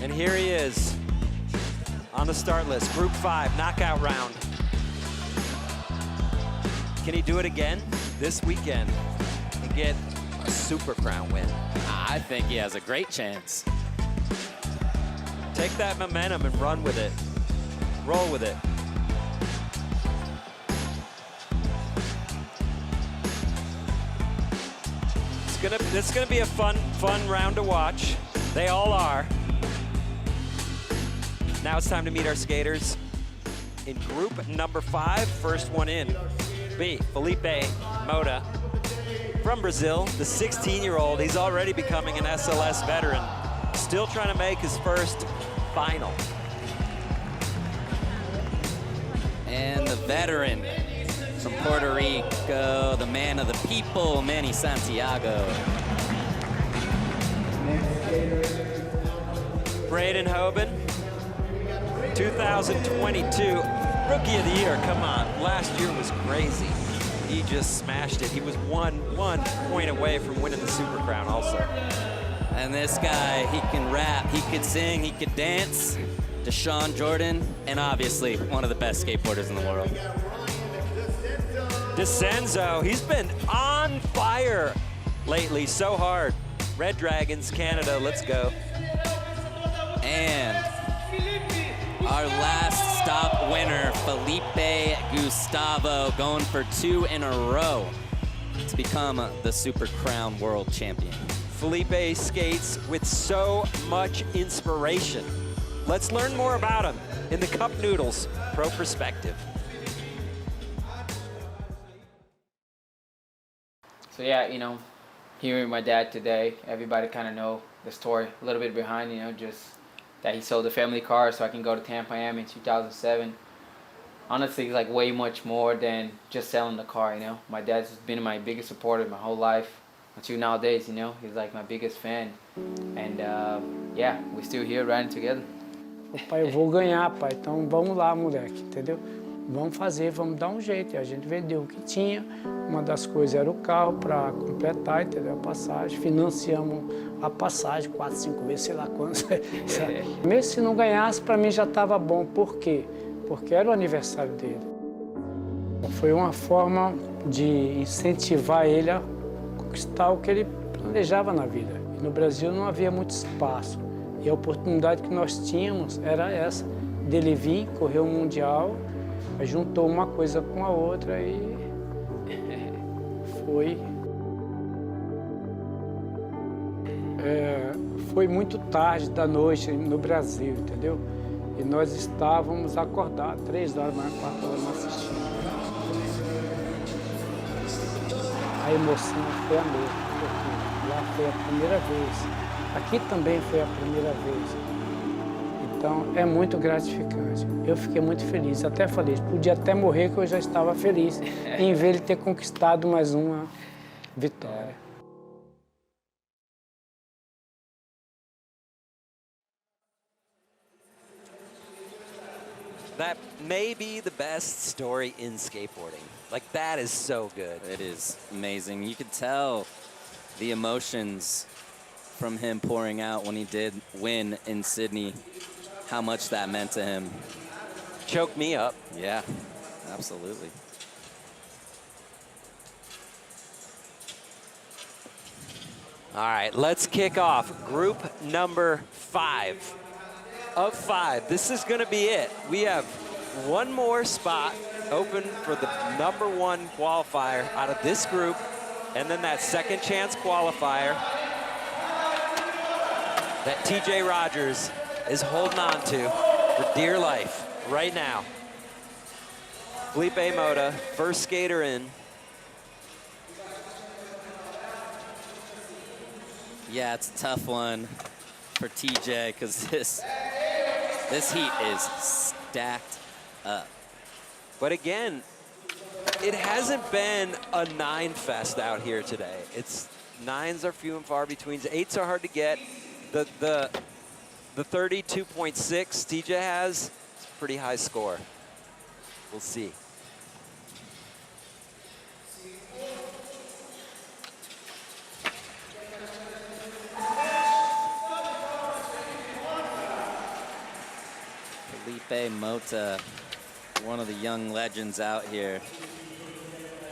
And here he is on the start list, Group 5, knockout round. Can he do it again this weekend and get a Super Crown win? I think he has a great chance. Take that momentum and run with it. Roll with it. It's gonna be a fun round to watch. They all are. Now it's time to meet our skaters in group number 5. First one in, B, Felipe Mota from Brazil, the 16-year-old. He's already becoming an SLS veteran, still trying to make his first final. And the veteran from Puerto Rico, the man of the people, Manny Santiago. Braden Hoban, 2022 Rookie of the Year. Come on, last year was crazy. He just smashed it. He was one point away from winning the Super Crown also. And this guy, he can rap, he could sing, he could dance. Dashawn Jordan, and obviously one of the best skateboarders in the world. DeCenzo, he's been on fire lately, so hard. Red Dragons, Canada, let's go. And our last stop winner, Felipe Gustavo, going for 2 in a row to become the Super Crown World Champion. Felipe skates with so much inspiration. Let's learn more about him in the Cup Noodles Pro Perspective. So yeah, you know, hearing my dad today, everybody kind of know the story a little bit behind, you know, just that he sold the family car so I can go to Tampa Am in 2007. Honestly, it's like way much more than just selling the car, you know. My dad's been my biggest supporter my whole life until nowadays, you know. He's like my biggest fan. And yeah, we're still here riding together. Pai, eu vou ganhar, pai, então vamos lá, moleque, entendeu? Vamos fazer, vamos dar um jeito. E a gente vendeu o que tinha. Uma das coisas era o carro para completar, entendeu? A passagem. Financiamos a passagem 4, 5 vezes, sei lá quantos. Mesmo se não ganhasse, para mim já estava bom. Por quê? Porque era o aniversário dele. Foi uma forma de incentivar ele a conquistar o que ele planejava na vida. E no Brasil não havia muito espaço. E a oportunidade que nós tínhamos era essa, dele vir, correr o Mundial, juntou uma coisa com a outra e foi. Foi muito tarde da noite no Brasil, entendeu? E nós estávamos acordados, 3 horas, 4 horas assistindo. A emoção foi a mesma, porque lá foi a primeira vez. Aqui também foi a primeira vez. Então, é muito gratificante. Eu fiquei muito feliz, até falei, podia até morrer que eu já estava feliz em ver ele ter conquistado mais uma vitória. That may be the best story in skateboarding. Like, that is so good. It is amazing. You could tell the emotions from him pouring out when he did win in Sydney, how much that meant to him. Choked me up. Yeah, absolutely. All right, let's kick off group number 5 of 5. This is gonna be it. We have one more spot open for the number 1 qualifier out of this group, and then that second chance qualifier that TJ Rogers is holding on to for dear life right now. Felipe Mota, first skater in. Yeah, it's a tough one for TJ because this heat is stacked up. But again, it hasn't been a 9 fest out here today. It's 9s are few and far between. 8s are hard to get. The 32.6 TJ has, it's a pretty high score. We'll see. Felipe Mota, one of the young legends out here.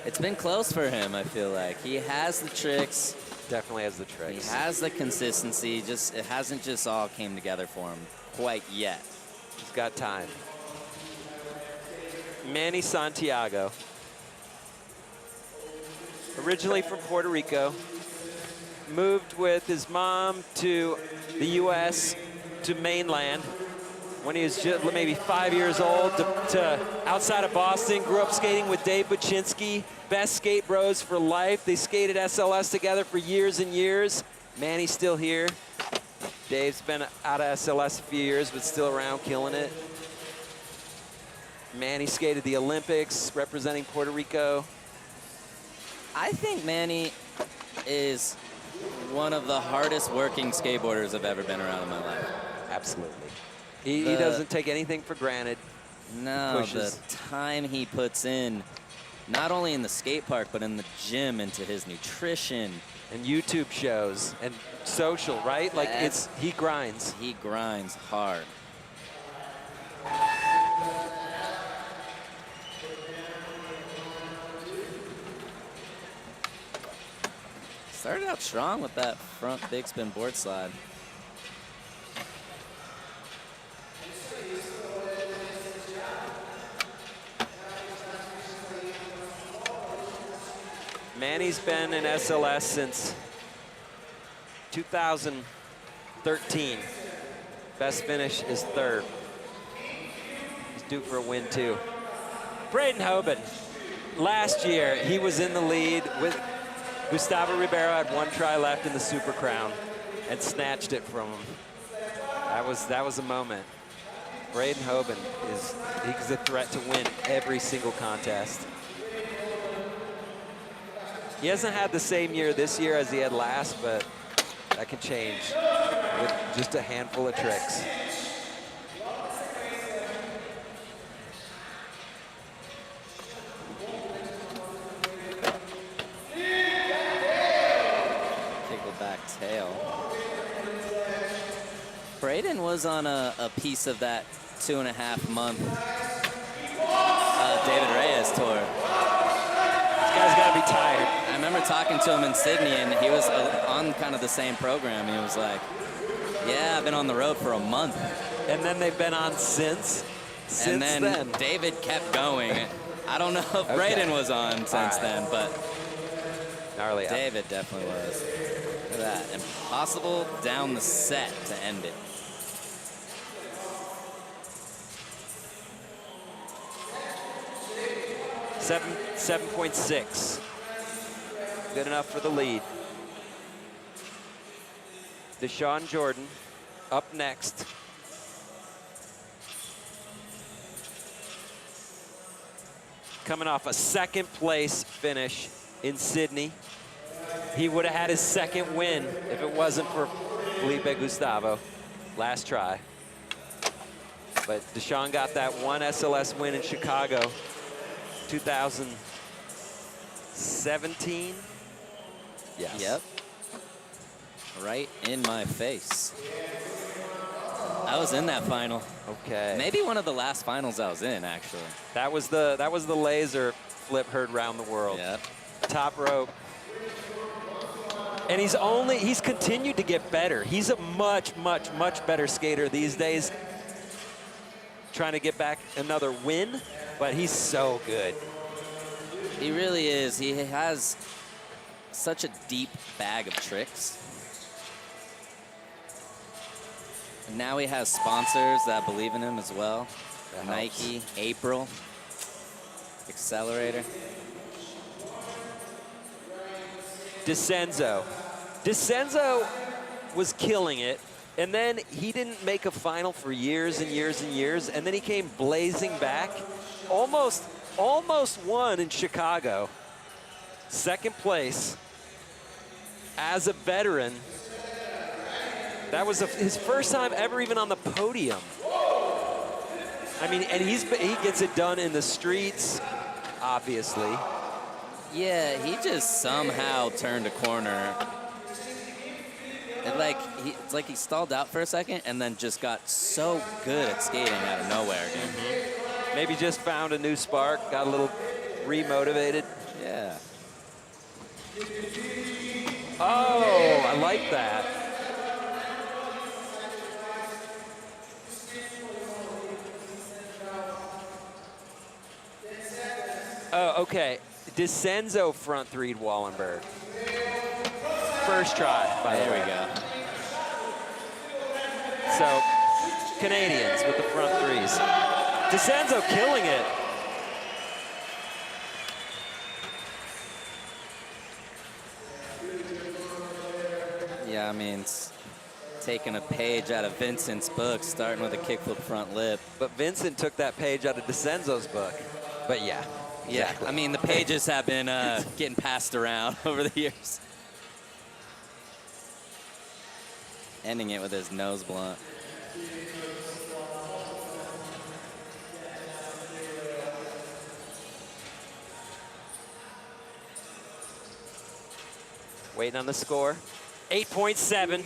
It's been close for him, I feel like. He has the tricks. Definitely has the tricks. He has the consistency. Just it hasn't just all came together for him quite yet. He's got time. Manny Santiago. Originally from Puerto Rico. Moved with his mom to the U.S., to mainland, when he was just maybe 5 years old, to outside of Boston. Grew up skating with Dave Buczynski, best skate bros for life. They skated SLS together for years and years. Manny's still here. Dave's been out of SLS a few years, but still around killing it. Manny skated the Olympics, representing Puerto Rico. I think Manny is one of the hardest working skateboarders I've ever been around in my life. Absolutely. He doesn't take anything for granted. No, Pushes. the time he puts in, not only in the skate park, but in the gym, into his nutrition. And YouTube shows and social, right? Like he grinds. He grinds hard. Started out strong with that front big spin board slide. Manny's been in SLS since 2013. Best finish is third. He's due for a win too. Braden Hoban. Last year, he was in the lead with Gustavo Ribeiro, had one try left in the Super Crown and snatched it from him. That was a moment. Braden Hoban he's a threat to win every single contest. He hasn't had the same year this year as he had last, but that can change with just a handful of tricks. Back tail. Braden was on a piece of that 2.5 month David Reyes tour. This guy's got to be tired. I remember talking to him in Sydney, and he was on kind of the same program. He was like, yeah, I've been on the road for a month. And then they've been on since And then David kept going. I don't know if Braden was on since then, but gnarly. David definitely was. Look at that. Impossible down the set to end it. Seven 7.6. Good enough for the lead. Dashawn Jordan up next. Coming off a second place finish in Sydney. He would have had his second win if it wasn't for Felipe Gustavo last try. But Dashawn got that one SLS win in Chicago, 2017. Yes. Yep. Right in my face. I was in that final. Okay. Maybe one of the last finals I was in, actually. That was the laser flip heard around the world. Yep. Top rope. And he's continued to get better. He's a much, much, much better skater these days. Trying to get back another win, but he's so good. He really is. He has such a deep bag of tricks. And now he has sponsors that believe in him as well. Nike, April, Accelerator. DeCenzo. DeCenzo was killing it, and then he didn't make a final for years and years and years, and then he came blazing back. Almost won in Chicago. Second place as a veteran. That was his first time ever even on the podium. I mean, and he gets it done in the streets, obviously. Yeah, he just somehow turned a corner. And like, it's like he stalled out for a second and then just got so good at skating out of nowhere again. Maybe just found a new spark, got a little re-motivated. Yeah. Oh, I like that. Oh, okay. Descenso front threed Wallenberg. First try, by the way. There we go. So, Canadians with the front threes. Descenso killing it. Yeah, I mean, it's taking a page out of Vincent's book, starting with a kickflip front lip. But Vincent took that page out of Descenso's book. But yeah. Yeah, Exactly. I mean, the pages have been getting passed around over the years. Ending it with his nose blunt. Waiting on the score. 8.7.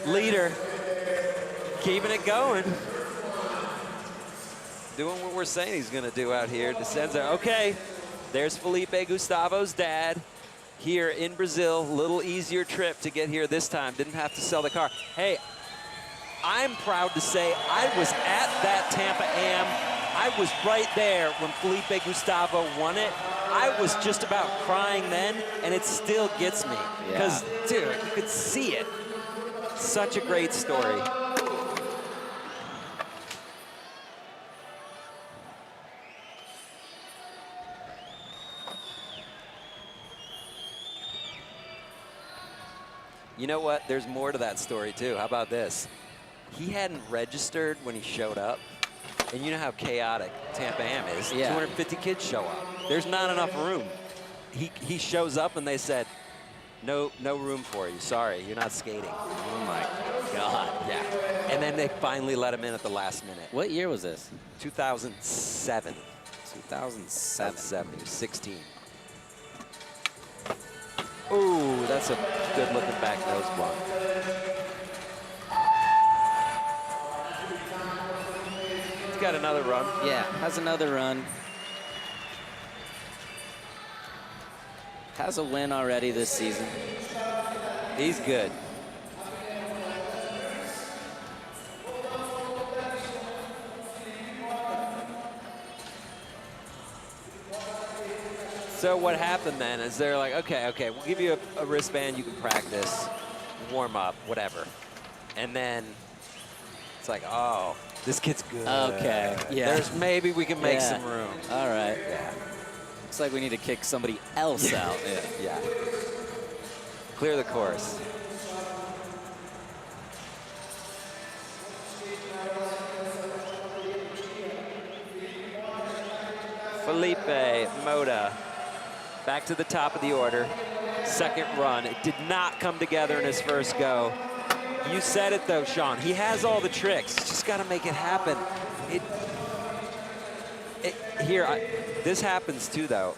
Leader. Keeping it going. Doing what we're saying he's going to do out here. Descenso. Okay. There's Felipe Gustavo's dad here in Brazil. Little easier trip to get here this time. Didn't have to sell the car. Hey, I'm proud to say I was at that Tampa Am. I was right there when Felipe Gustavo won it. I was just about crying then, and it still gets me. Because, dude, you could see it. Such a great story. You know what? There's more to that story, too. How about this? He hadn't registered when he showed up. And you know how chaotic Tampa Am is. Yeah. 250 kids show up. There's not enough room. He shows up and they said, no room for you. Sorry, you're not skating. Oh my God. Yeah. And then they finally let him in at the last minute. What year was this? 2007. 2007. He was 16. Ooh, that's a good looking back nose block. He's got another run. Yeah, has another run. Has a win already this season. He's good. So what happened then is they're like, okay, we'll give you a wristband, you can practice, warm up, whatever. And then it's like, oh, this kid's good. Okay, yeah. Maybe we can make Yeah. some room. All right. Yeah. Looks like we need to kick somebody else out. Yeah. Clear the course. Felipe Mota back to the top of the order. Second run. It did not come together in his first go. You said it though, Sean. He has all the tricks. Just got to make it happen. This happens too, though.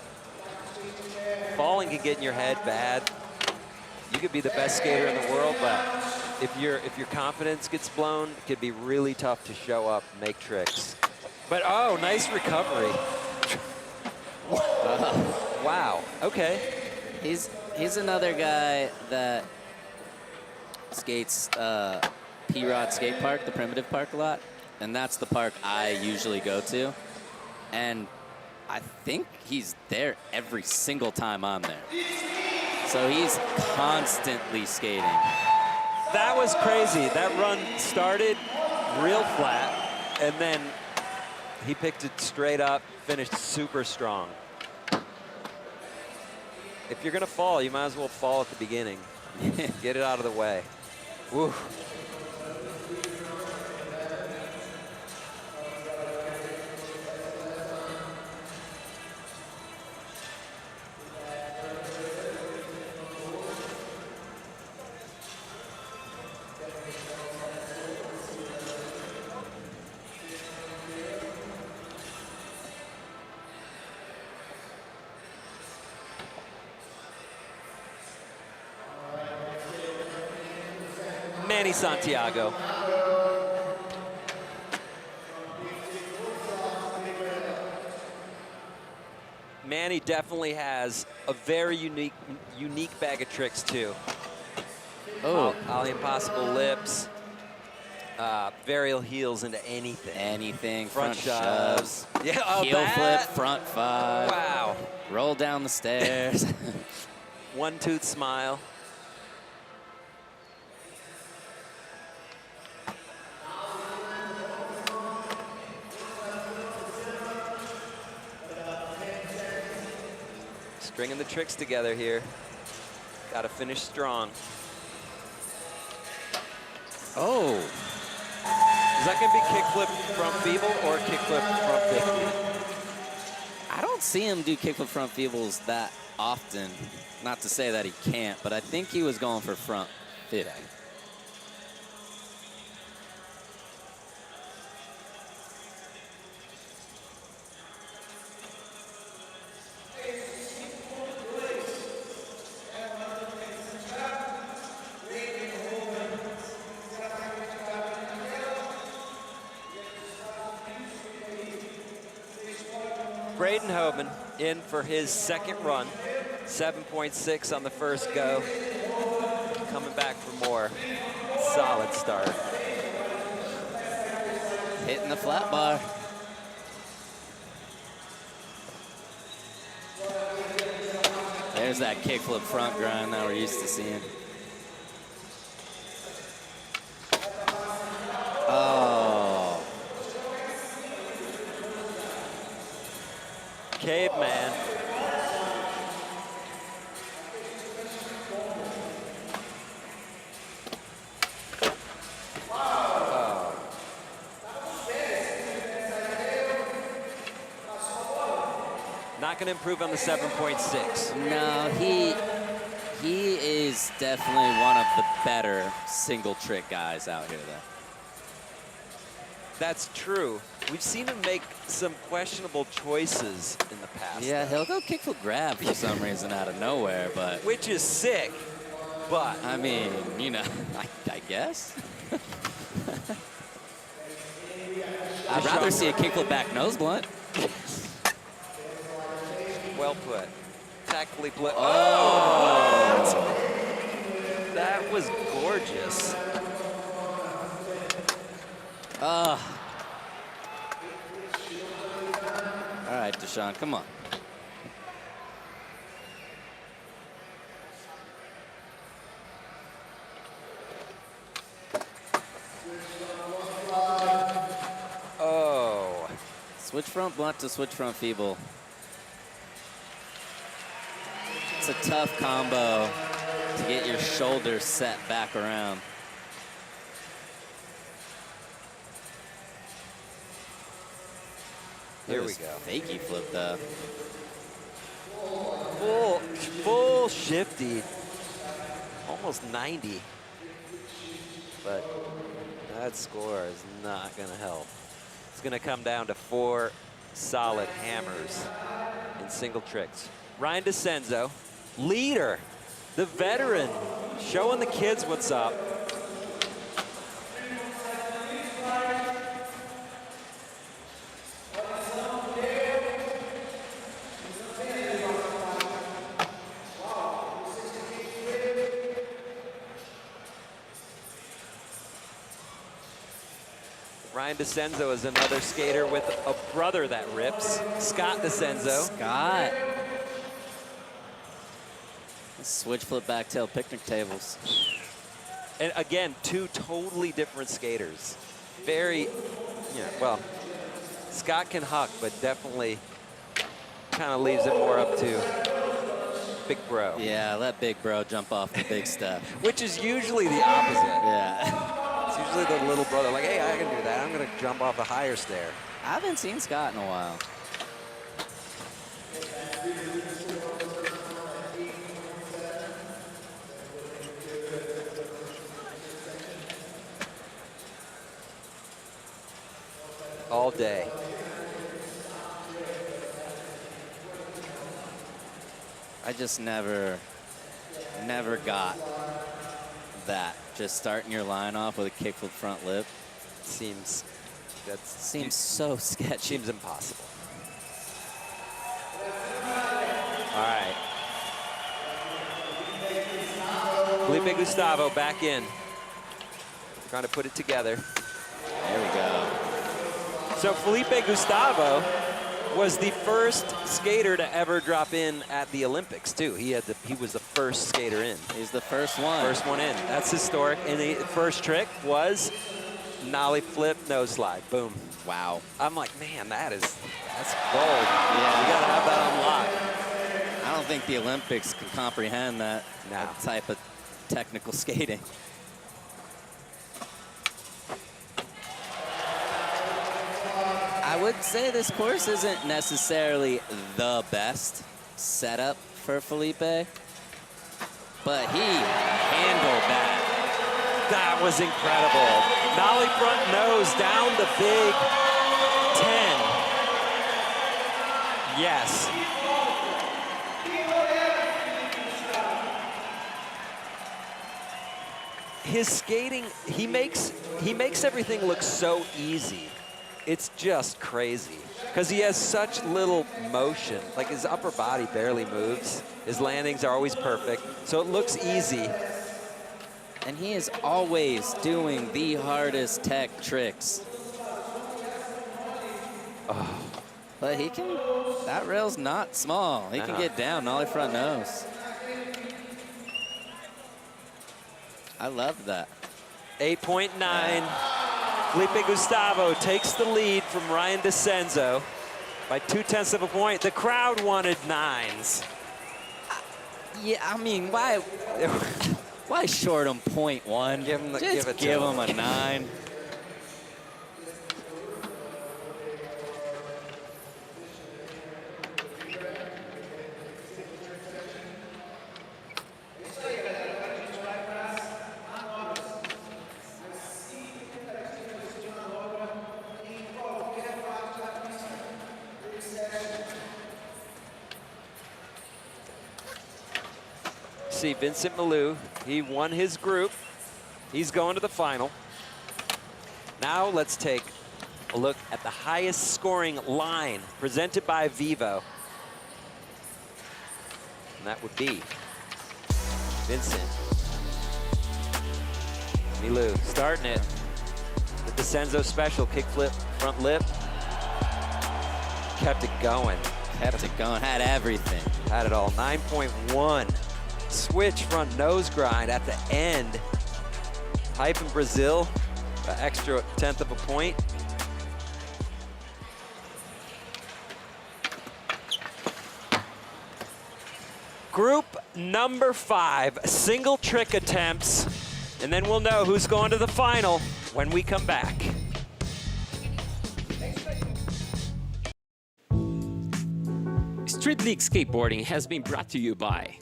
Falling can get in your head bad. You could be the best skater in the world, but if your confidence gets blown, it could be really tough to show up and make tricks. But oh, nice recovery. Wow. Okay. He's another guy that skates P-Rod Skate Park, the Primitive Park, a lot, and that's the park I usually go to. And I think he's there every single time I'm there. So he's constantly skating. That was crazy. That run started real flat, and then he picked it straight up, finished super strong. If you're gonna fall, you might as well fall at the beginning. Get it out of the way. Woo. Manny Santiago. Manny definitely has a very unique bag of tricks too. Oh, Ollie Impossible lips, varial heels into anything. anything. Front shoves. Yeah, oh, Heel flip, that. front five. Wow. Roll down the stairs. One tooth smile. Stringing the tricks together here. Got to finish strong. Oh. Is that going to be kickflip front feeble or kickflip front 50? I don't see him do kickflip front feebles that often. Not to say that he can't, but I think he was going for front 50. Braden Hoban in for his second run. 7.6 on the first go. Coming back for more. Solid start. Hitting the flat bar. There's that kickflip front grind that we're used to seeing. Oh. Caveman. Not going to improve on the 7.6. No, he is definitely one of the better single trick guys out here, though. That's true. We've seen him make some questionable choices in the past. Yeah, he'll go kickflip grab for some reason out of nowhere, but Which is sick, but I mean, you know, I guess. I'd rather see a kickflip back nose blunt. well put. Tactfully put. Oh! That was gorgeous. All right, Dashawn, come on. Oh. Switch front blunt to switch front feeble. It's a tough combo to get your shoulders set back around. Here we This go. Fakey flip though. Full shifty. Almost 90. But that score is not going to help. It's going to come down to 4 solid hammers in single tricks. Ryan DeCenzo, leader, the veteran, showing the kids what's up. Ryan DeCenzo is another skater with a brother that rips, Scott DeCenzo. Scott. Switch flip back tail picnic tables. And again, 2 totally different skaters. Very, well, Scott can huck, but definitely kind of leaves it more up to Big Bro. Yeah, let Big Bro jump off the big step. Which is usually the opposite. Yeah. It's usually the little brother, like, hey, I can do that. I'm going to jump off the higher stair. I haven't seen Scott in a while. All day. I just never got that Just starting your line off with a kickflip front lip. Seems So sketchy. Seems impossible. All right. Felipe Gustavo back in. Trying to put it together. There we go. So Felipe Gustavo was the first skater to ever drop in at the Olympics too. He was the first skater in. He's the first one. First one in. That's historic. And the first trick was nollie flip, nose slide. Boom. Wow. I'm like, man, that's gold. Yeah. You gotta have that unlocked. I don't think the Olympics can comprehend that type of technical skating. I would say this course isn't necessarily the best setup for Felipe, but he handled that. That was incredible. Nollie front nose down the big 10. Yes. His skating, he makes everything look so easy. It's just crazy because he has such little motion. Like his upper body barely moves. His landings are always perfect, so it looks easy. And he is always doing the hardest tech tricks. Oh. But he can, that rail's not small. He can get down, nollie front nose. I love that. 8.9. Felipe Gustavo takes the lead from Ryan DeCenzo by 0.2 of a point. The crowd wanted 9s. Yeah, I mean, why short him 0.1? Just give him a 9. See Vincent Malou, he won his group. He's going to the final. Now let's take a look at the highest scoring line presented by Vivo. And that would be Vincent Malou starting it. The DeCenzo special kickflip front lip. Kept it going. Kept it going, had everything. Had it all, 9.1. Switch front nose grind at the end. Hype in Brazil, an extra 1/10 of a point. Group number 5, single trick attempts, and then we'll know who's going to the final when we come back. Street League Skateboarding has been brought to you by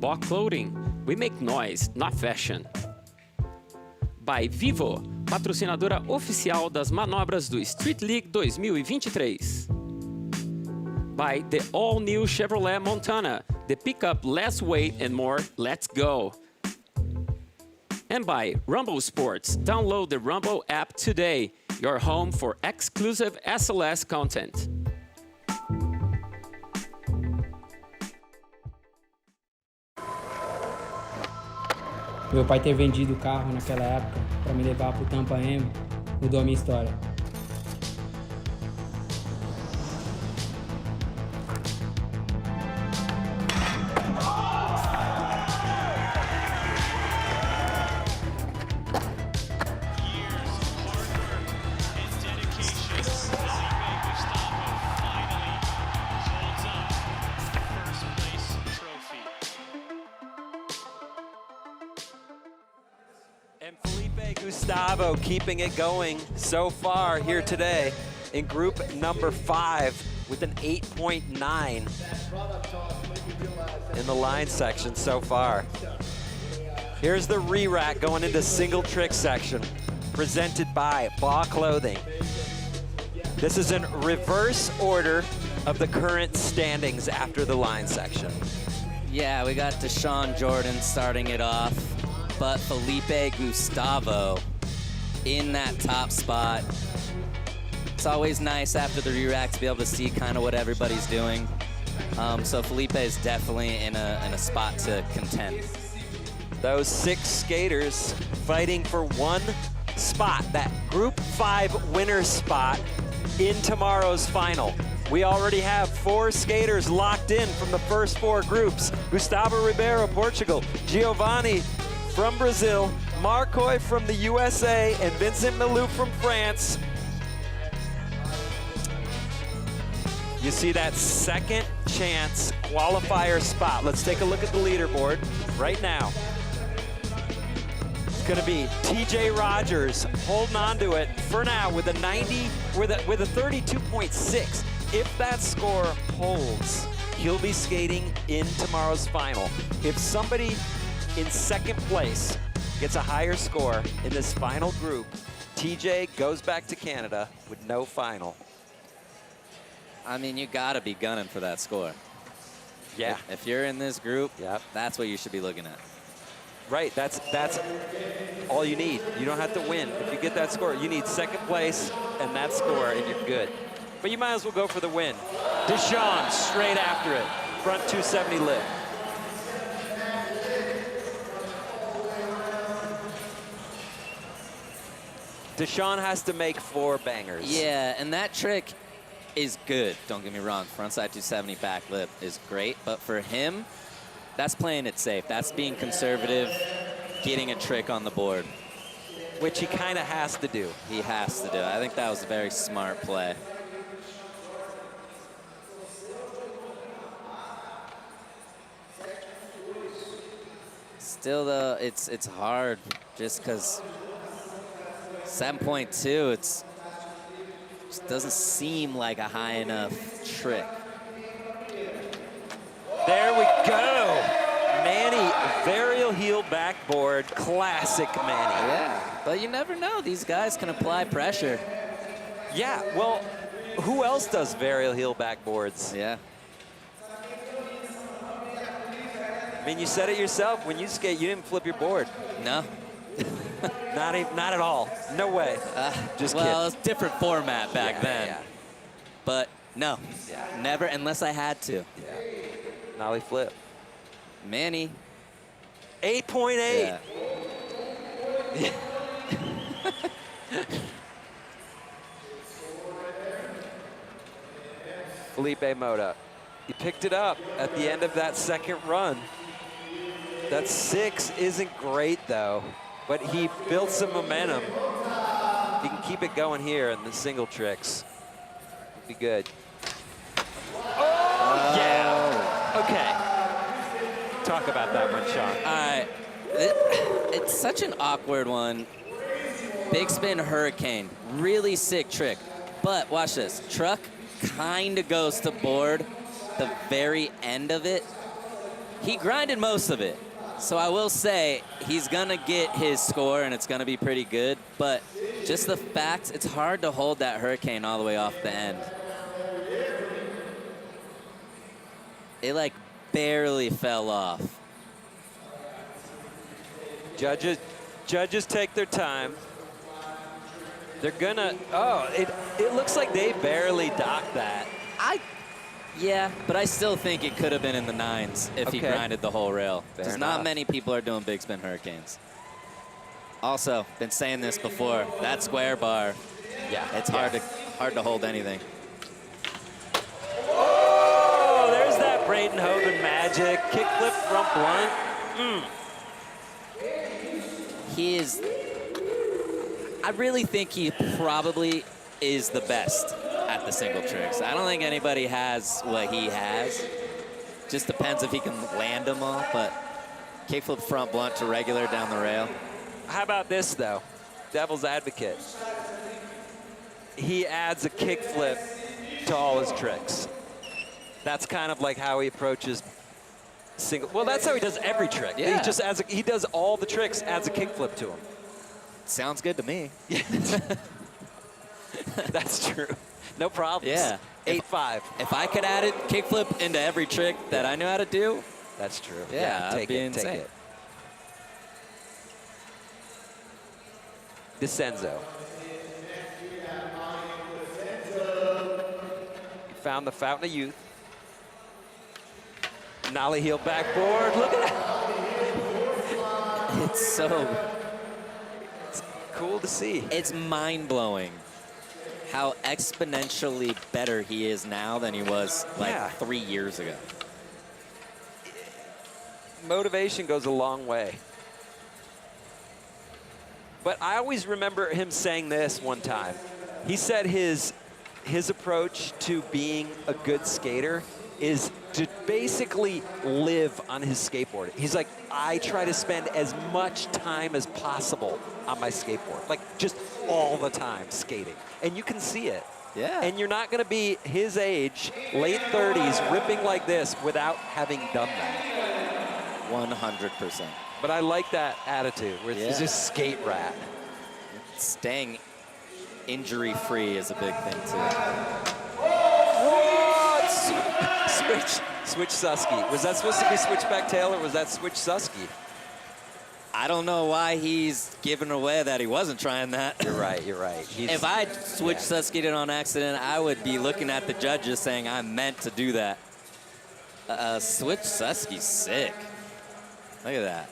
Bock Clothing, we make noise, not fashion. By Vivo, patrocinadora oficial das manobras do Street League 2023. By the all-new Chevrolet Montana, the pickup, less weight and more, let's go. And by Rumble Sports, download the Rumble app today, your home for exclusive SLS content. Meu pai ter vendido o carro naquela época para me levar para o Tampa M mudou a minha história. And Felipe Gustavo keeping it going so far here today in group number 5 with an 8.9 in the line section so far. Here's the re-rack going into single trick section presented by Bock Clothing. This is in reverse order of the current standings after the line section. Yeah, we got Dashawn Jordan starting it off. but Felipe Gustavo in that top spot. It's always nice after the re-rack to be able to see kind of what everybody's doing. So Felipe is definitely in a spot to contend. Those 6 skaters fighting for one spot, that Group 5 winner spot in tomorrow's final. We already have 4 skaters locked in from the first 4 groups. Gustavo Ribeiro, Portugal, Giovanni from Brazil, Marcoy from the USA, and Vincent Malou from France. You see that second chance qualifier spot. Let's take a look at the leaderboard right now. It's gonna be TJ Rogers holding on to it for now with a 32.6. If that score holds, he'll be skating in tomorrow's final. If somebody in second place gets a higher score in this final group, TJ goes back to Canada with no final. I mean, you gotta be gunning for that score. Yeah. If you're in this group, Yep. that's what you should be looking at. Right, that's all you need. You don't have to win. If you get that score, you need second place and that score, and you're good. But you might as well go for the win. Dashawn straight after it. Front 270 lift. Dashawn has to make 4 bangers. Yeah, and that trick is good. Don't get me wrong. Frontside 270 back lip is great, but for him, that's playing it safe. That's being conservative, getting a trick on the board. Which he kind of has to do. He has to do it. I think that was a very smart play. Still, though, it's hard just because 7.2, just doesn't seem like a high enough trick. There we go. Manny, varial heel backboard, classic Manny. Yeah, but you never know. These guys can apply pressure. Yeah, well, who else does varial heel backboards? Yeah. I mean, you said it yourself. When you skate, you didn't flip your board. No. Not at all. No way. Just well, kidding. it's a different format back then. Yeah. But no, Yeah. never unless I had to. Yeah. Nollie flip. Manny. 8.8. Yeah. Felipe Mota. He picked it up at the end of that second run. That 6 isn't great, though, but he built some momentum. He can keep it going here in the single tricks. Be good. Oh, yeah. Okay. Talk about that one, Sean. All right. It's such an awkward one. Big spin hurricane. Really sick trick. But watch this. Truck kind of goes to board the very end of it. He grinded most of it. So I will say he's going to get his score, and it's going to be pretty good. But just the fact, it's hard to hold that hurricane all the way off the end. It, like, barely fell off. Judges take their time. They're gonna, it looks like they barely docked that. Yeah, but I still think it could have been in the 9s if he Okay. grinded the whole rail. Because Fair not enough. many people are doing big spin hurricanes. Also, been saying this before, that square bar, Yeah. it's hard to hold anything. Oh, there's that Braden Hogan magic. Kickflip front blunt. He is, I really think he probably is the best at the single tricks. I don't think anybody has what he has. Just depends if he can land them all, but kickflip front blunt to regular down the rail. How about this, though? Devil's advocate. He adds a kickflip to all his tricks. That's kind of like how he approaches single. Well, that's how he does every trick. Yeah. He just adds he does all the tricks, adds a kickflip to them. Sounds good to me. That's true. No problems. Yeah. 8-5. If I could add it, kickflip into every trick that I knew how to do, That's true. Yeah, that'd take be it. insane. Take it. DeCenzo. He found the fountain of youth. Nollie heel backboard. Look at that. It's so Cool to see. It's mind-blowing how exponentially better he is now than he was like 3 years ago. Motivation goes a long way. But I always remember him saying this one time. He said his approach to being a good skater is to basically live on his skateboard. He's like, I try to spend as much time as possible on my skateboard, like just all the time skating. And you can see it. Yeah. And you're not going to be his age, late 30s, ripping like this without having done that. 100%. But I like that attitude where it's just skate rat. Staying injury-free is a big thing, too. Switch Susky. Was that supposed to be switchback tail or was that switch Susky? I don't know why he's giving away that he wasn't trying that. You're right, you're right. If I switched Susky it on accident, I would be looking at the judges saying I meant to do that. Switch Susky's sick. Look at that.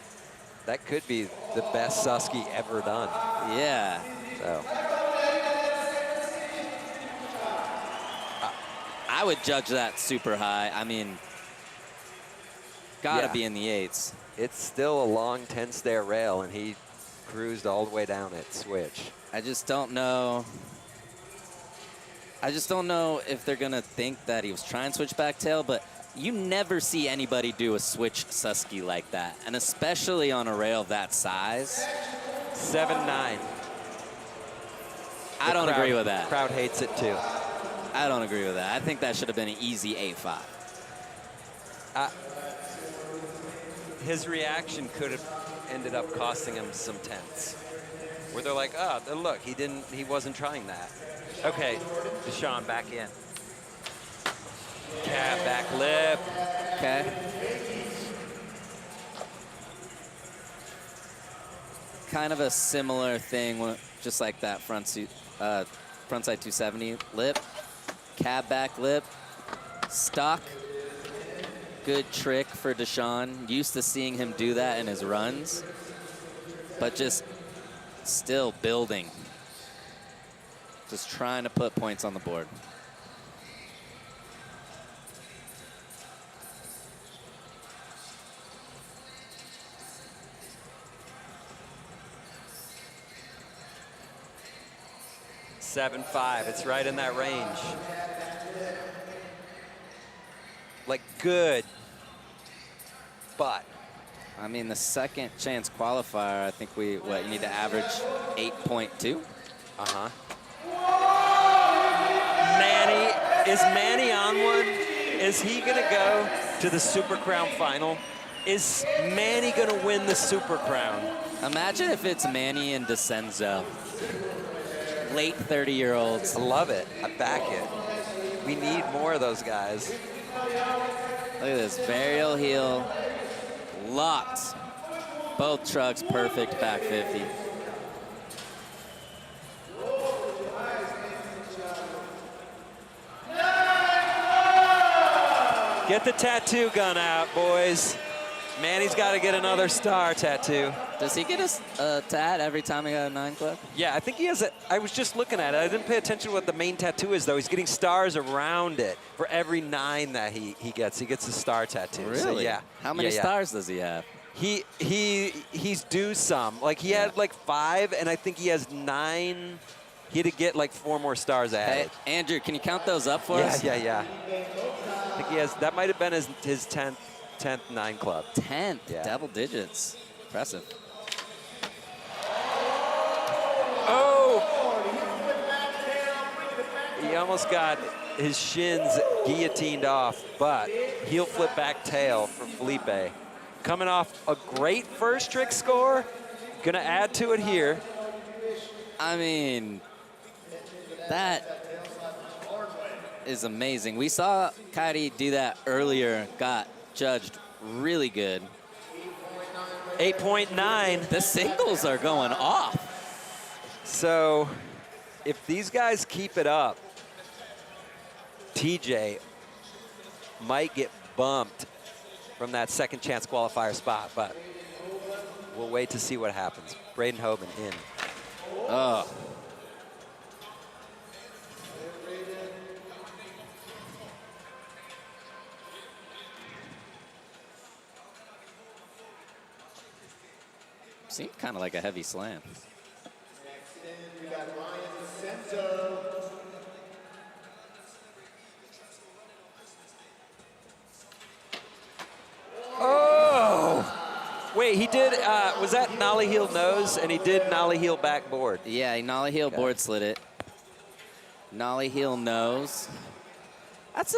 That could be the best Susky ever done. Yeah. So. I would judge that super high. I mean, gotta be in the 8s. It's still a long 10-stair rail, and he cruised all the way down it, switch. I just don't know. I just don't know if they're gonna think that he was trying switchback tail, but you never see anybody do a switch Susky like that, and especially on a rail that size. 7-9. I don't agree with that. Crowd hates it too. I don't agree with that. I think that should have been an easy 8-5. His reaction could have ended up costing him some tenths, where they're like, "Oh, look, he wasn't trying that." Okay, Dashawn back in. Cab back lip. Okay. Kind of a similar thing, just like that frontside 270 lip. Cab back lip. Stock. Good trick for Dashawn. Used to seeing him do that in his runs, but just still building. Just trying to put points on the board. Seven, 5. It's right in that range. Like good, but. I mean, the second chance qualifier, I think you need to average 8.2. Uh-huh. Is Manny on one? Is he gonna go to the Super Crown final? Is Manny gonna win the Super Crown? Imagine if it's Manny and DeCenzo. Late 30-year-olds. I love it. I back it. We need more of those guys. Look at this, varial heel, locked. Both trucks perfect, back 50. Get the tattoo gun out, boys. Manny's got to get another star tattoo. Does he get a tat every time he got a 9 club? Yeah, I think he has I was just looking at it. I didn't pay attention to what the main tattoo is, though. He's getting stars around it for every 9 that he gets. He gets a star tattoo. Really? So, yeah. How many stars does he have? He's due some. Like, he had, like, 5, and I think he has 9. He had to get, like, 4 more stars added. Hey, Andrew, can you count those up for us? Yeah. I think he has, that might have been his 10th 9 club. 10th, Yeah. double digits. Impressive. Oh! He almost got his shins guillotined off, but heel flip back tail for Felipe. Coming off a great first trick score. Gonna add to it here. I mean, that is amazing. We saw Coyote do that earlier, got judged really good. 8.9. The singles are going off. So if these guys keep it up, TJ might get bumped from that second chance qualifier spot, but we'll wait to see what happens. Braden Hoban in. Oh. Seemed kind of like a heavy slam. Oh! Wait, he did, was that nollie heel nose? And he did nollie heel backboard. Yeah, he nollie heel board slid it. Nollie heel nose. That's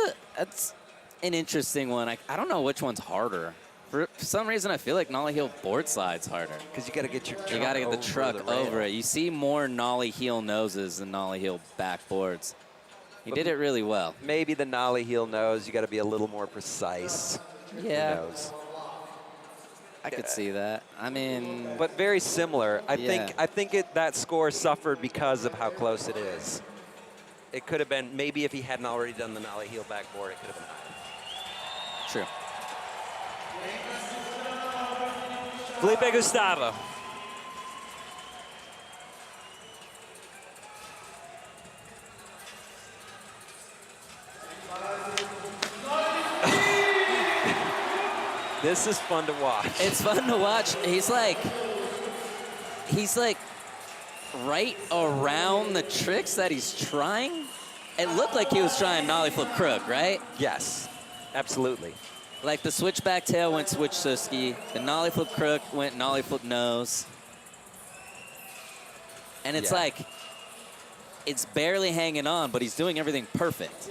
an interesting one. I don't know which one's harder. For some reason, I feel like nollie heel board slide's harder. Because you got to get your truck You got to get the truck over rail. it. You see more nollie heel noses than nollie heel backboards. He did it really well. Maybe the nollie heel nose, you got to be a little more precise. Yeah. Who knows? I could see that. I mean, But very similar. I Yeah. think that score suffered because of how close it is. It could have been, maybe if he hadn't already done the nollie heel backboard, it could have been higher. true. Felipe Gustavo. This is fun to watch. It's fun to watch. He's like right around the tricks that he's trying. It looked like he was trying nollie flip crook, right? Yes, absolutely. Like the switchback tail went switch suski, the nollie flip crook went nollie flip nose. And it's Yeah. like, it's barely hanging on, but he's doing everything perfect.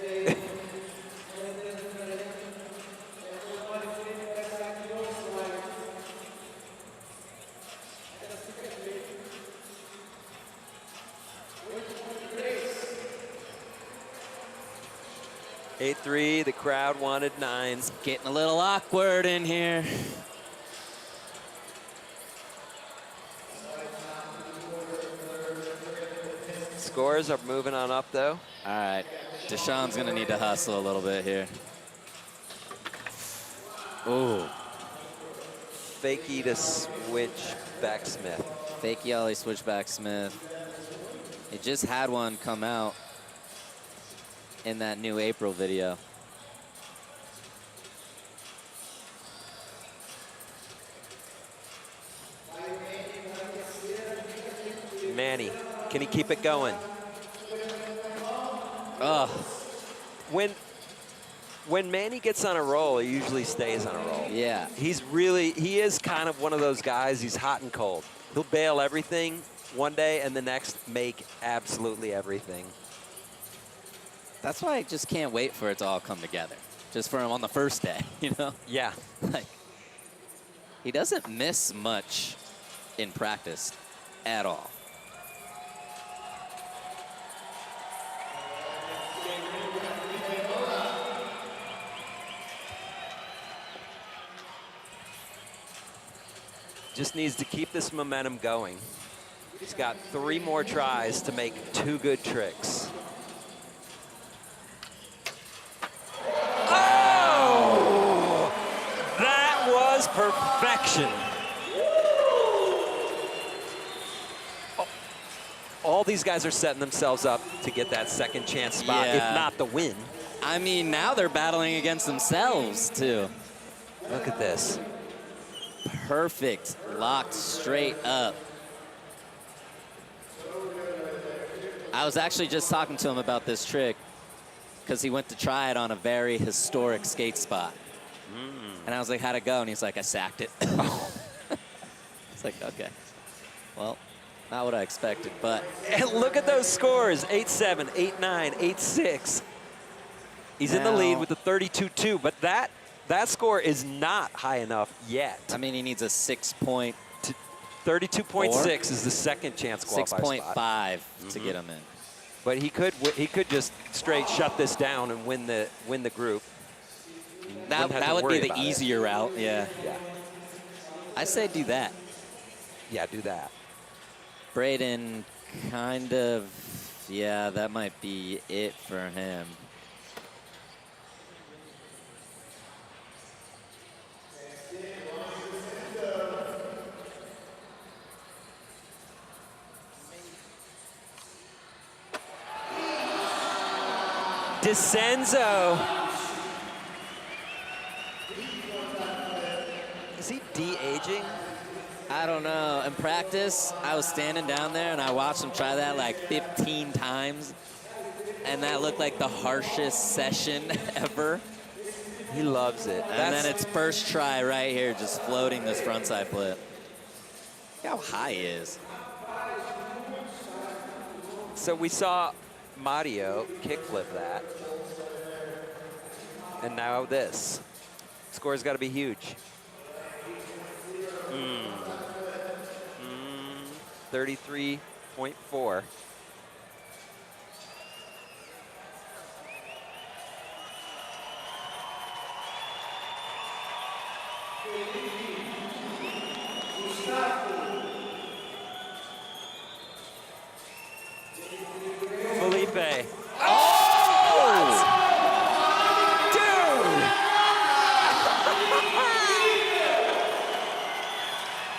Eight 8-3, the crowd wanted 9. Getting a little awkward in here. Scores are moving on up, though. All right, Dashawn's gonna need to hustle a little bit here. Ooh, Fakey to switch backsmith. fake ollie switchback Smith. He just had one come out in that new April video. Manny, can he keep it going? Oh, When Manny gets on a roll, he usually stays on a roll. yeah. He is kind of one of those guys, he's hot and cold. He'll bail everything one day and the next make absolutely everything. That's why I just can't wait for it to all come together. Just for him on the first day, you know? Yeah. Like, he doesn't miss much in practice at all. Just needs to keep this momentum going. He's got 3 more tries to make 2 good tricks. Oh! That was perfection. All these guys are setting themselves up to get that second chance spot, if Yeah. not the win. I mean, now they're battling against themselves, too. Look at this. Perfect, locked straight up. I was actually just talking to him about this trick because he went to try it on a very historic skate spot. And I was like, how'd it go? And he's like, I sacked it. It's like, okay. Well, not what I expected, but. And look at those scores, 8-7, 8-9, 8-6. He's in the Now- lead with the 32-2, but that score is not high enough yet. I mean, he needs a 6.6 32.6 is the second chance qualifier spot. 6.5 to get him in. But he could just straight shut this down and win the group. That Wouldn't have to would be worry the about it. easier route, yeah. Yeah. I say do that. Yeah, do that. Braden kind of, yeah, that might be it for him. DeCenzo. Is he de-aging? I don't know. In practice, I was standing down there and I watched him try that like 15 times. And that looked like the harshest session ever. He loves it. And then it's first try right here, just floating this frontside flip. Look how high he is. So we saw Mario kickflip that. And now this. Score's got to be huge. 33.4. Felipe. Oh! Dude!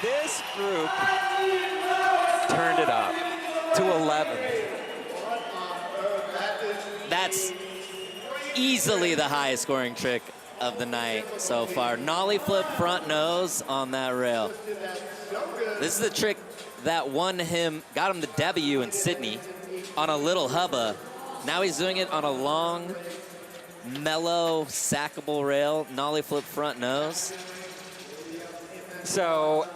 This group turned it up to 11. That's easily the highest scoring trick of the night so far. Nollie flip front nose on that rail. This is the trick that won him, got him the W in Sydney on a little hubba. Now he's doing it on a long, mellow, sackable rail. Nollie flip front nose. So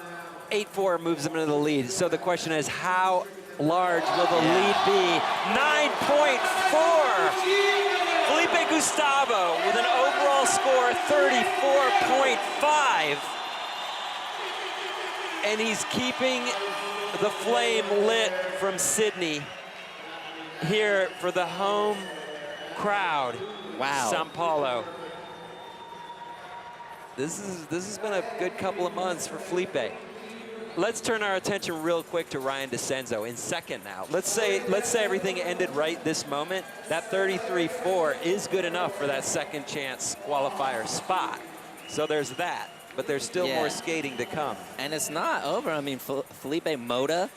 8-4 moves him into the lead. So the question is, how large will the lead be? 9.4. Felipe Gustavo with an overall score 34.5. And he's keeping the flame lit from Sydney here for the home crowd. Wow. Sao Paulo. This has been a good couple of months for Felipe. Let's turn our attention real quick to Ryan DeCenzo in second now. Let's say everything ended right this moment. That 33.4 is good enough for that second chance qualifier spot. So there's that, but there's still more skating to come. And it's not over. I mean, Felipe, Mota,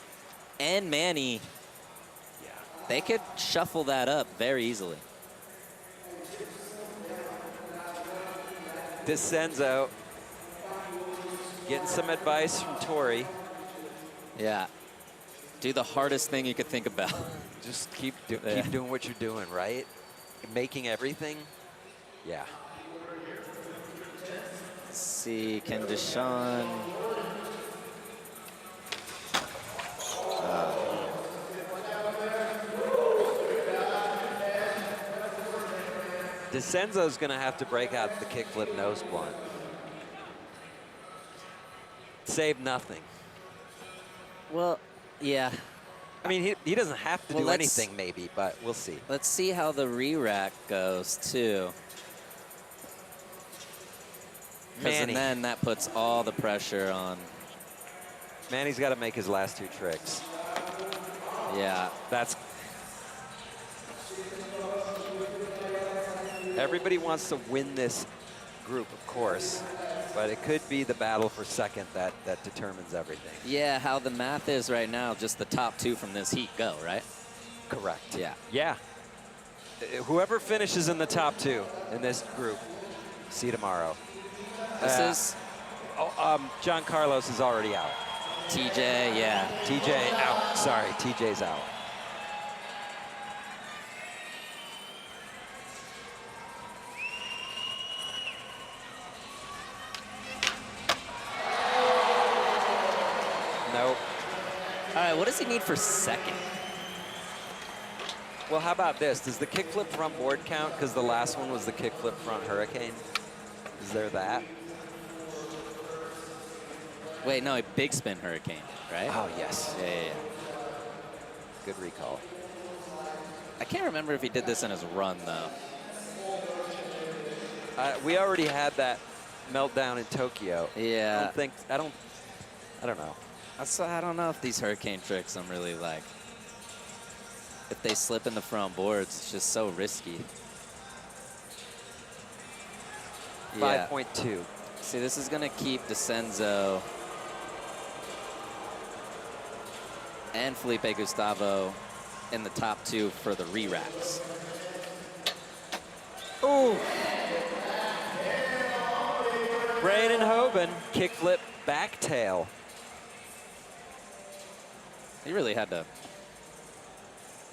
and Manny, they could shuffle that up very easily. DeCenzo getting some advice from Tori. Yeah. Do the hardest thing you could think about. Just keep doing what you're doing, right? Making everything. Yeah. Let's see, can Dashawn... DeCenzo's going to have to break out the kickflip nose blunt. Save nothing. Well, yeah. I mean, he doesn't have to do anything, maybe, but we'll see. Let's see how the re-rack goes, too. And then that puts all the pressure on. Manny's got to make his last two tricks. Yeah. Everybody wants to win this group, of course, but it could be the battle for second that determines everything. Yeah, how the math is right now, just the top two from this heat go, right? Correct. Yeah. Yeah. Whoever finishes in the top two in this group, see you tomorrow. This is... John Carlos is already out. TJ, yeah. TJ out. Sorry, TJ's out. Nope. All right, what does he need for second? Well, how about this? Does the kickflip front board count? Because the last one was the kickflip front hurricane. Is there that? Wait, no, a big spin hurricane, right? Oh, yes. Yeah. Good recall. I can't remember if he did this in his run, though. We already had that meltdown in Tokyo. Yeah. I don't know. I don't know if these hurricane tricks I'm really like if they slip in the front boards, it's just so risky. 5.2. See, this is going to keep DeCenzo and Felipe Gustavo in the top 2 for the re-racks. Ooh. Braden Hoban, kickflip back tail. He really had to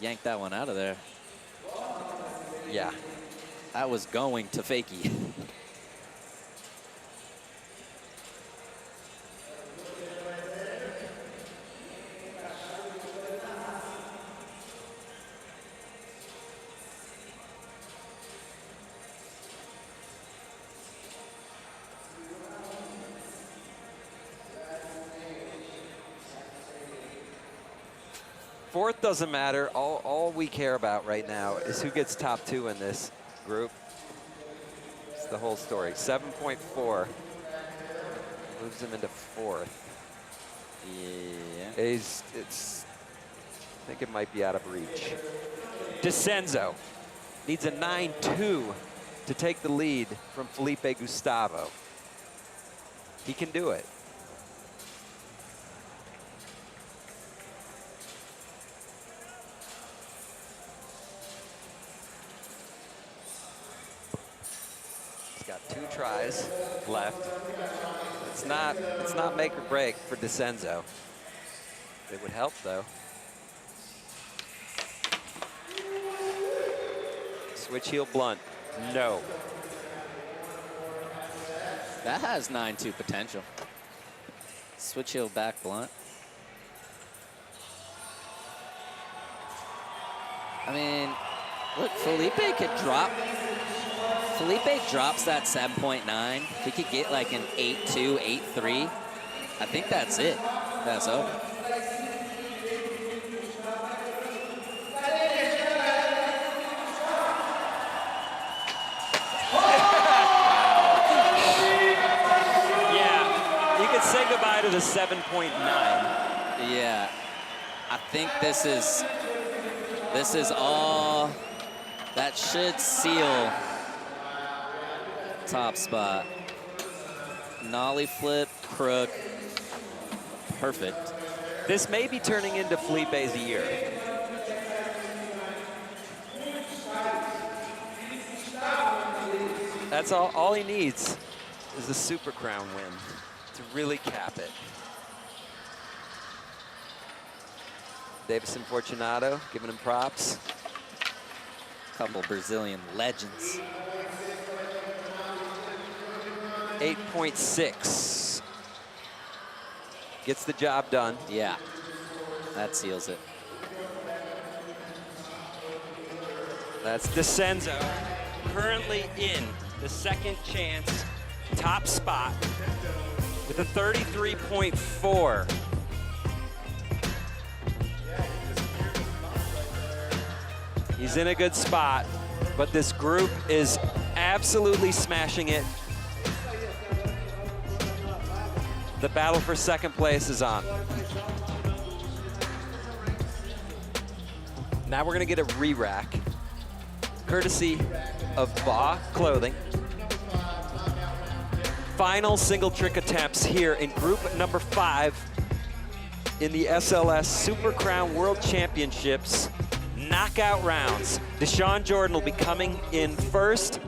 yank that one out of there. Yeah. That was going to fakie. Fourth doesn't matter. All we care about right now is who gets top 2 in this group. It's the whole story. 7.4 moves him into 4th. Yeah. I think it might be out of reach. DeCenzo needs a 9-2 to take the lead from Felipe Gustavo. He can do it. Got 2 tries left. It's not make or break for DeCenzo. It would help though. Switch heel blunt. No. That has 9-2 potential. Switch heel back blunt. I mean, look, Felipe could drop. Felipe drops that 7.9. If he could get like an 8-2, 8-3, I think that's it. That's over. Yeah, you could say goodbye to the 7.9. Yeah, I think this is all that should seal top spot. Nollie flip, crook, perfect. This may be turning into Felipe's year. That's all he needs is the Super Crown win to really cap it. Davison Fortunato giving him props. Couple Brazilian legends. 8.6. Gets the job done. Yeah, that seals it. That's DeCenzo, currently in the second chance top spot with a 33.4. He's in a good spot, but this group is absolutely smashing it. The battle for second place is on. Now we're gonna get a re-rack, courtesy of Baugh Clothing. Final single trick attempts here in group number 5 in the SLS Super Crown World Championships knockout rounds. Dashawn Jordan will be coming in first.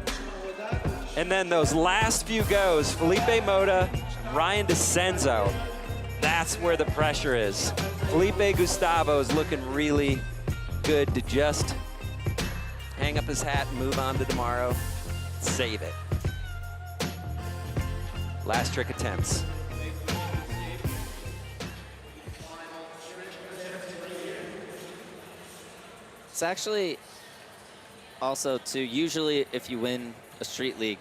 And then those last few goes, Felipe Mota, Ryan DeCenzo. That's where the pressure is. Felipe Gustavo is looking really good to just hang up his hat and move on to tomorrow. Save it. Last trick attempts. It's actually also too, usually if you win a street league,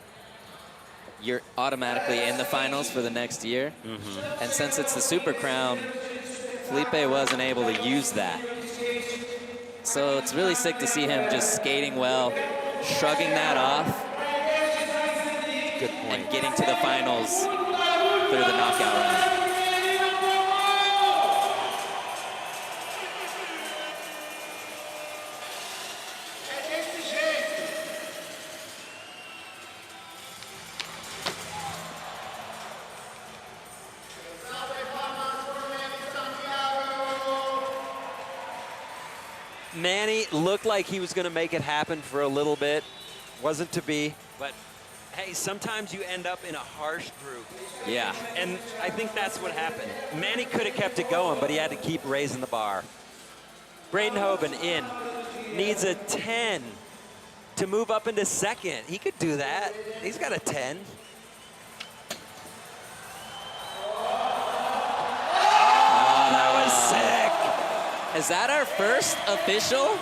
you're automatically in the finals for the next year. And since it's the Super Crown, Felipe wasn't able to use that. So it's really sick to see him just skating well, shrugging that off, Good point. and getting to the finals through the knockout round. Manny looked like he was going to make it happen for a little bit. Wasn't to be, but hey, sometimes you end up in a harsh group. Yeah. And I think that's what happened. Manny could have kept it going, but he had to keep raising the bar. Braden Hoban in. Needs a 10 to move up into second. He could do that. He's got a 10. Is that our first official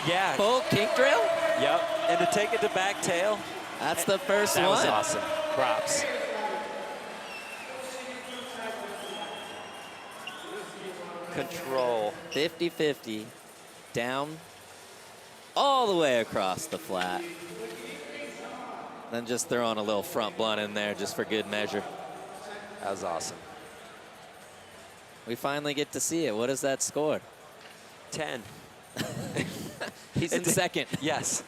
Yeah. full kink drill? Yep. And to take it to back tail. That's the first That one. was awesome. Props. Control. 50-50. Down all the way across the flat. Then just throwing a little front blunt in there just for good measure. That was awesome. We finally get to see it. What is that score? 10. He's in second. Yes.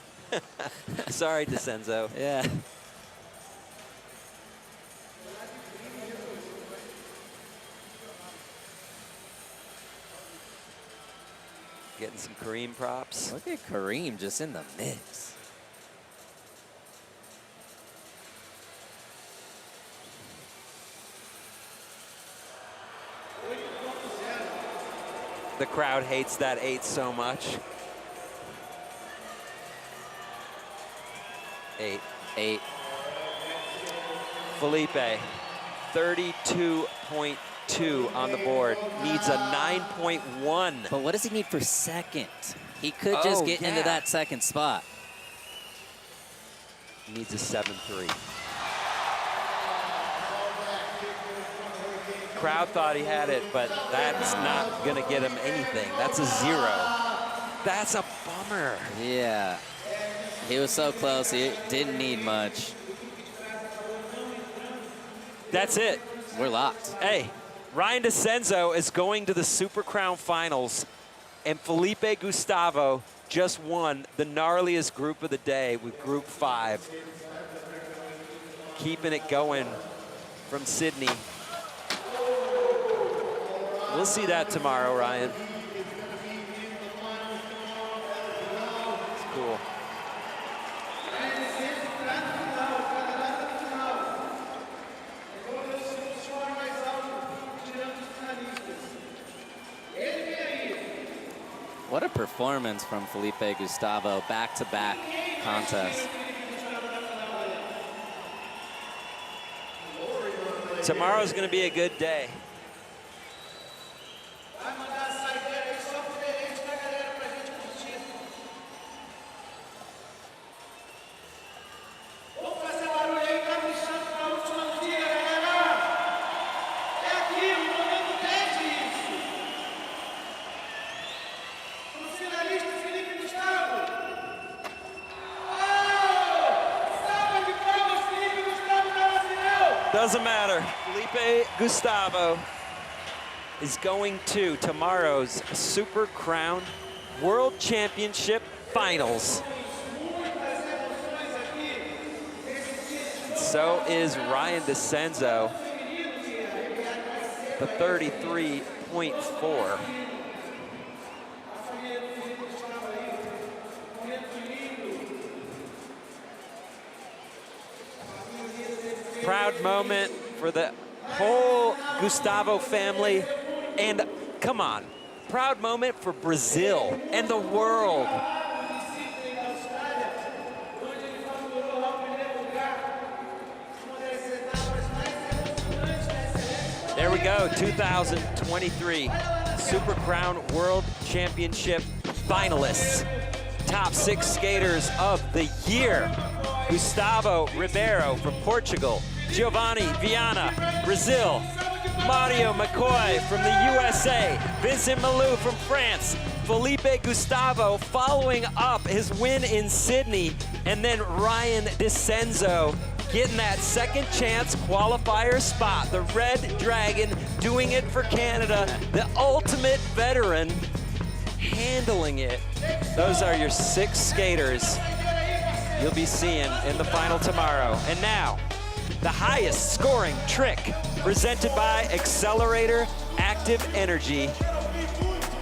Sorry, DeCenzo. Yeah. Getting some Kareem props. Look at Kareem just in the mix. The crowd hates that 8 so much. 8. 8. Felipe, 32.2 on the board. Needs a 9.1. But what does he need for second? He could just get into yeah. that second spot. Needs a 7.3. Crowd thought he had it, but that's not gonna get him anything. That's a 0. That's a bummer. Yeah. He was so close. He didn't need much. That's it. We're locked. Hey, Ryan DeCenzo is going to the Super Crown Finals, and Felipe Gustavo just won the gnarliest group of the day with Group 5. Keeping it going from Sydney. We'll see that tomorrow, Ryan. It's cool. What a performance from Felipe Gustavo, back-to-back contests. Tomorrow's going to be a good day. Doesn't matter. Felipe Gustavo is going to tomorrow's Super Crown World Championship Finals. So is Ryan DeCenzo, the 33.4. Proud moment for the whole Gustavo family, and come on, proud moment for Brazil and the world. There we go, 2023 Super Crown World Championship finalists. Top 6 skaters of the year. Gustavo Ribeiro from Portugal, Giovanni Viana, Brazil, Mario McCoy from the USA, Vincent Malou from France, Felipe Gustavo following up his win in Sydney, and then Ryan DeCenzo getting that second chance qualifier spot. The Red Dragon doing it for Canada, the ultimate veteran handling it. Those are your 6 skaters you'll be seeing in the final tomorrow. And now, the highest scoring trick presented by Accelerator Active Energy.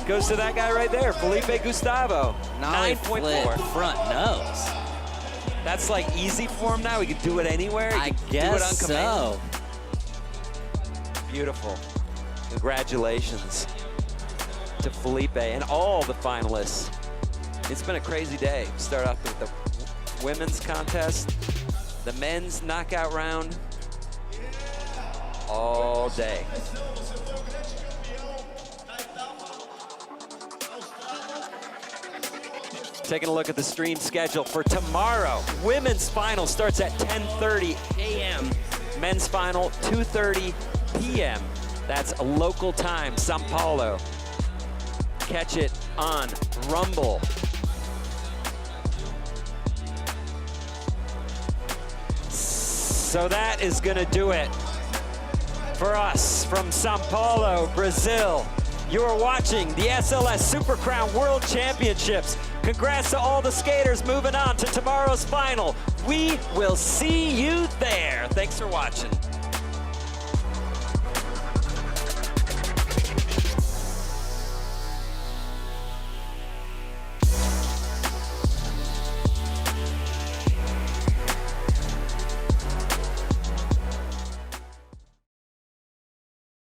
goes to that guy right there, Felipe Gustavo. Nollie 9.4. flip, front nose. That's like easy for him now. He can do it anywhere. He I can guess do it on command. so. Beautiful. Congratulations to Felipe and all the finalists. It's been a crazy day. Start off with the women's contest, the men's knockout round, all day. Taking a look at the stream schedule for tomorrow. Women's final starts at 10:30 a.m. Men's final, 2:30 p.m. That's a local time, São Paulo. Catch it on Rumble. So that is gonna do it for us from São Paulo, Brazil. You are watching the SLS Super Crown World Championships. Congrats to all the skaters moving on to tomorrow's final. We will see you there. Thanks for watching.